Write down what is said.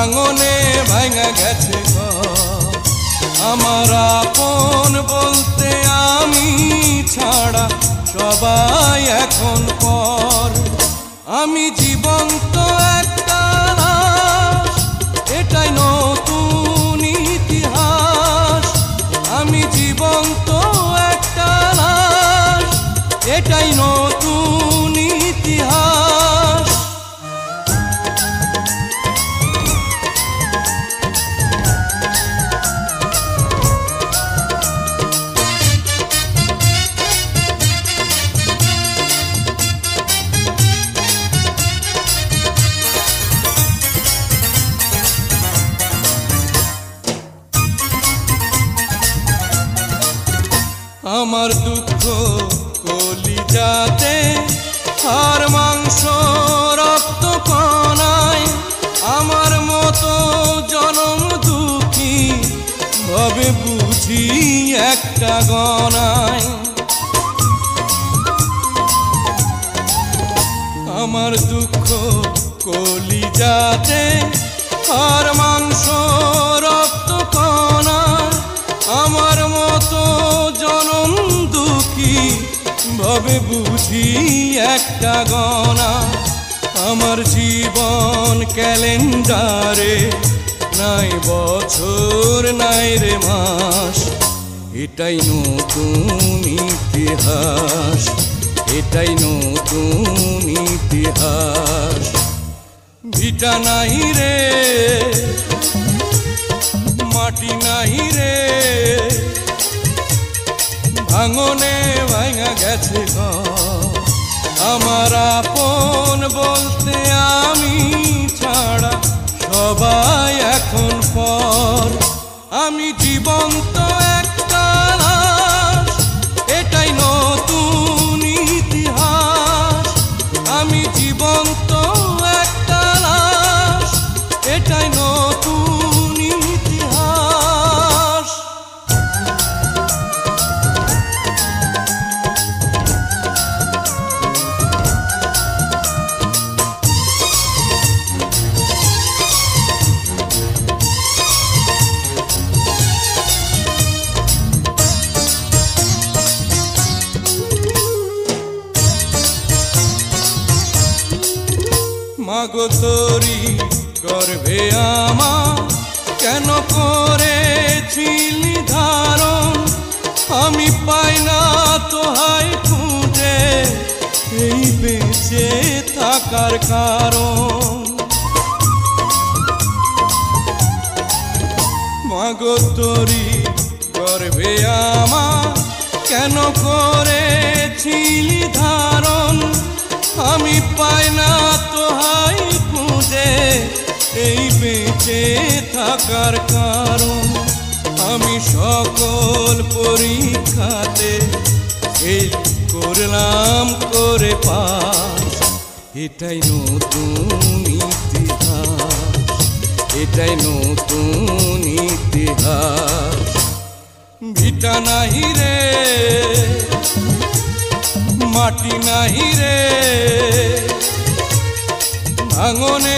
ভাঙনে ভাঙা গেছে আমার আপন বলতে আমি ছাড়া সবাই এখন পর। আমি জীবন্ত একটা লাশ, এটাই নতুন ইতিহাস। আমি জীবন্ত একটা লাশ, এটাই নতুন ইতিহাস। আমার দুঃখ কলিজাতে আর মাংস রক্ত কণায়, আমার মতো জনম দুঃখী ভাবে বুঝি একটা গণায়। আমার দুঃখ কলিজাতে আর মাংস রক্ত কণায়, আমার মতো জনম দুঃখী ভাবে বুঝি একটা গণা। আমার জীবন ক্যালেন্ডারে নাই বছর নাই রে মাস, এটাই নতুন ইতিহাস, এটাই নতুন ইতিহাস। ভিটা নাই রে, মাটি নাই রে, ভাঙনে ভাঙা গেছে আমার আপন বলতে আমি ছাড়া সবাই এখন পর। আমি জীবন্ত একটা লাশ, এটাই নতুন ইতিহাস। আমি জীবন্ত একটা লাশ, এটাই নতুন ইতিহাস। মাগো তোরি গর্ভে আমার কেন করেছিলি ধারণ, আমি পাই না তোহাই খুঁজে এই বেঁচে থাকার কারণ। মাগো তোরি গর্ভে আমার কেন করেছিলি ধারণ, আমি পাই না তোহাই খুঁজে এই বেঁচে থাকার কারণ। আমি সকল পরীক্ষাতে এই করলাম করে পাস, এটাই নতুন ইতিহাস, এটাই নতুন ইতিহাস। ভিটা নাহি রে, মাটি নাহি রে, ভাঙনে